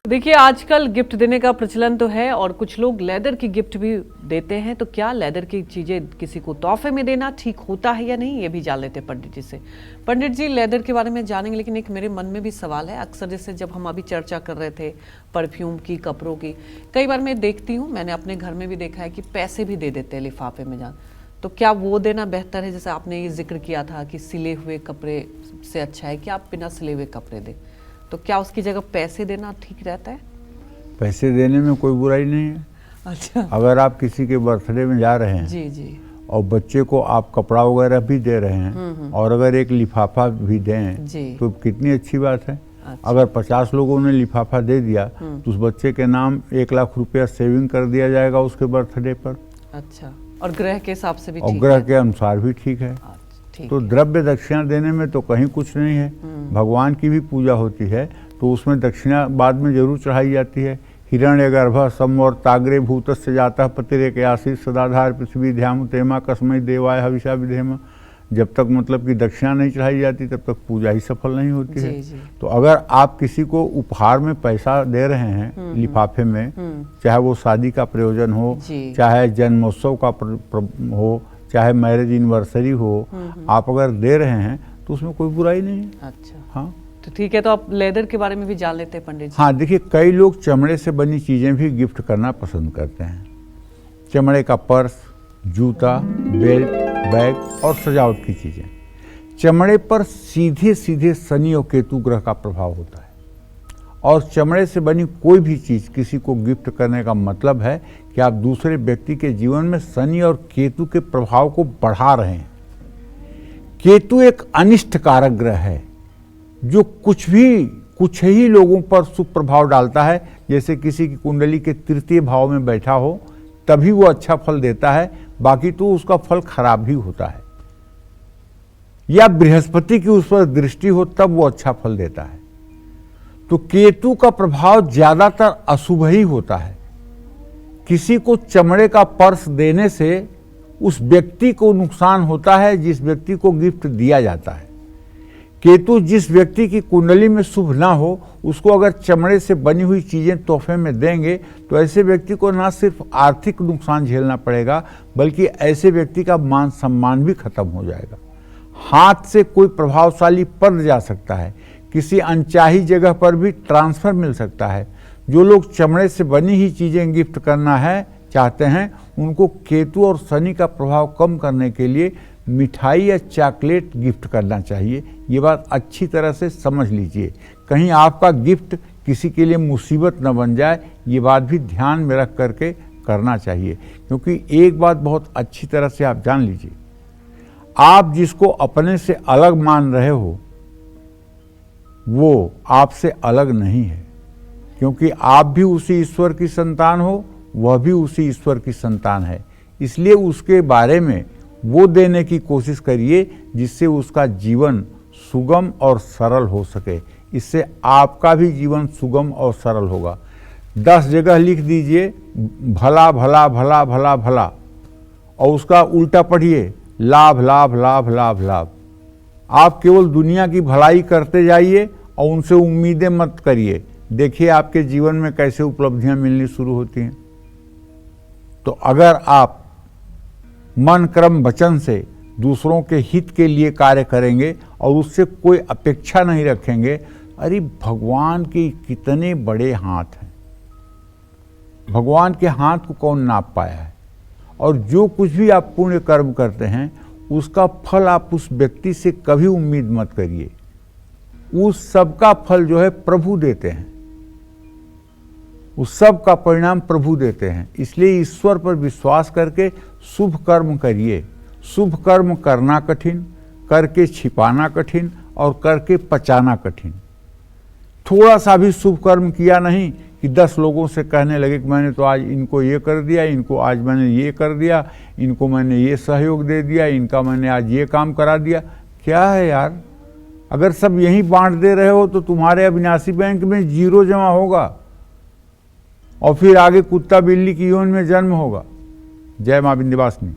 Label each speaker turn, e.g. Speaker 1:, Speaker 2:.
Speaker 1: देखिए, आजकल गिफ्ट देने का प्रचलन तो है और कुछ लोग लेदर की गिफ्ट भी देते हैं। तो क्या लेदर की चीजें किसी को तोहफे में देना ठीक होता है या नहीं, ये भी जान लेते हैं पंडित जी से। पंडित जी, लेदर के बारे में जानेंगे, लेकिन एक मेरे मन में भी सवाल है। अक्सर जैसे जब हम अभी चर्चा कर रहे थे परफ्यूम की, कपड़ों की, कई बार मैं देखती हूँ, मैंने अपने घर में भी देखा है कि पैसे भी दे देते हैं लिफाफे में जान। तो क्या वो देना बेहतर है? जैसे आपने ये जिक्र किया था कि सिले हुए कपड़े से अच्छा है कि आप बिना सिले हुए कपड़े दें, तो क्या उसकी जगह पैसे देना ठीक रहता है?
Speaker 2: पैसे देने में कोई बुराई नहीं है।
Speaker 1: अच्छा।
Speaker 2: अगर आप किसी के बर्थडे में जा रहे हैं
Speaker 1: जी जी,
Speaker 2: और बच्चे को आप कपड़ा वगैरह भी दे रहे हैं और अगर एक लिफाफा भी दें
Speaker 1: जी।
Speaker 2: तो कितनी अच्छी बात है।
Speaker 1: अच्छा।
Speaker 2: अगर 50 लोगों ने लिफाफा दे दिया तो उस बच्चे के नाम 1 लाख रुपया सेविंग कर दिया जाएगा उसके बर्थडे पर।
Speaker 1: अच्छा, और ग्रह के हिसाब से भी
Speaker 2: और
Speaker 1: ठीक
Speaker 2: ग्रह
Speaker 1: है?
Speaker 2: के अनुसार भी ठीक है।
Speaker 1: ठीक
Speaker 2: तो
Speaker 1: है।
Speaker 2: द्रव्य दक्षिणा देने में तो कहीं कुछ नहीं है। भगवान की भी पूजा होती है तो उसमें दक्षिणा बाद में जरूर चढ़ाई जाती है। हिरण्य गर्भ सम और ताग्रे भूतस्य जाता पतिरेक आशीष सदाधार पृथ्वी ध्याम तेमा कसमय देवाय हविषा विधेम। जब तक मतलब कि दक्षिणा नहीं चढ़ाई जाती तब तक पूजा ही सफल नहीं होती है।
Speaker 1: जी। तो
Speaker 2: अगर आप किसी को उपहार में पैसा दे रहे हैं लिफाफे में, चाहे वो शादी का प्रयोजन हो, चाहे जन्मोत्सव का हो, चाहे मैरिज एनिवर्सरी हो, आप अगर दे रहे हैं तो उसमें कोई बुराई नहीं है।
Speaker 1: अच्छा,
Speaker 2: हाँ
Speaker 1: तो ठीक है। तो आप लेदर के बारे में भी जान लेते हैं पंडित जी।
Speaker 2: हाँ, देखिए, कई लोग चमड़े से बनी चीज़ें भी गिफ्ट करना पसंद करते हैं। चमड़े का पर्स, जूता, बेल्ट, बैग और सजावट की चीज़ें। चमड़े पर सीधे सीधे शनि और केतु ग्रह का प्रभाव होता है और चमड़े से बनी कोई भी चीज़ किसी को गिफ्ट करने का मतलब है कि आप दूसरे व्यक्ति के जीवन में शनि और केतु के प्रभाव को बढ़ा रहे हैं। केतु एक अनिष्ट कारक ग्रह है जो कुछ ही लोगों पर शुभ प्रभाव डालता है। जैसे किसी की कुंडली के तृतीय भाव में बैठा हो तभी वो अच्छा फल देता है, बाकी तो उसका फल खराब ही होता है। या बृहस्पति की उस पर दृष्टि हो तब वो अच्छा फल देता है। तो केतु का प्रभाव ज्यादातर अशुभ ही होता है। किसी को चमड़े का पर्स देने से उस व्यक्ति को नुकसान होता है जिस व्यक्ति को गिफ्ट दिया जाता है। केतु जिस व्यक्ति की कुंडली में शुभ ना हो उसको अगर चमड़े से बनी हुई चीजें तोहफे में देंगे तो ऐसे व्यक्ति को ना सिर्फ आर्थिक नुकसान झेलना पड़ेगा बल्कि ऐसे व्यक्ति का मान सम्मान भी खत्म हो जाएगा। हाथ से कोई प्रभावशाली पद जा सकता है, किसी अनचाही जगह पर भी ट्रांसफर मिल सकता है। जो लोग चमड़े से बनी ही चीजें गिफ्ट करना है चाहते हैं उनको केतु और शनि का प्रभाव कम करने के लिए मिठाई या चॉकलेट गिफ्ट करना चाहिए। ये बात अच्छी तरह से समझ लीजिए, कहीं आपका गिफ्ट किसी के लिए मुसीबत न बन जाए, ये बात भी ध्यान में रख करके करना चाहिए। क्योंकि एक बात बहुत अच्छी तरह से आप जान लीजिए, आप जिसको अपने से अलग मान रहे हो वो आपसे अलग नहीं है, क्योंकि आप भी उसी ईश्वर की संतान हो, वह भी उसी ईश्वर की संतान है। इसलिए उसके बारे में वो देने की कोशिश करिए जिससे उसका जीवन सुगम और सरल हो सके। इससे आपका भी जीवन सुगम और सरल होगा। 10 जगह लिख दीजिए भला भला भला भला भला और उसका उल्टा पढ़िए लाभ लाभ लाभ लाभ लाभ। आप केवल दुनिया की भलाई करते जाइए और उनसे उम्मीदें मत करिए। देखिए आपके जीवन में कैसे उपलब्धियां मिलनी शुरू होती हैं। तो अगर आप मन क्रम वचन से दूसरों के हित के लिए कार्य करेंगे और उससे कोई अपेक्षा नहीं रखेंगे, अरे भगवान के कितने बड़े हाथ हैं, भगवान के हाथ को कौन नाप पाया है। और जो कुछ भी आप पुण्य कर्म करते हैं उसका फल आप उस व्यक्ति से कभी उम्मीद मत करिए। उस सब का फल जो है प्रभु देते हैं, उस सब का परिणाम प्रभु देते हैं। इसलिए ईश्वर पर विश्वास करके शुभ कर्म करिए। शुभ कर्म करना कठिन, करके छिपाना कठिन और करके पचाना कठिन। थोड़ा सा भी शुभ कर्म किया नहीं कि 10 लोगों से कहने लगे कि मैंने तो आज इनको ये कर दिया, इनको आज मैंने ये कर दिया, इनको मैंने ये सहयोग दे दिया, इनका मैंने आज ये काम करा दिया। क्या है यार, अगर सब यही बांट दे रहे हो तो तुम्हारे अविनाशी बैंक में 0 जमा होगा और फिर आगे कुत्ता बिल्ली की योनि में जन्म होगा। जय मां विंध्यवासिनी।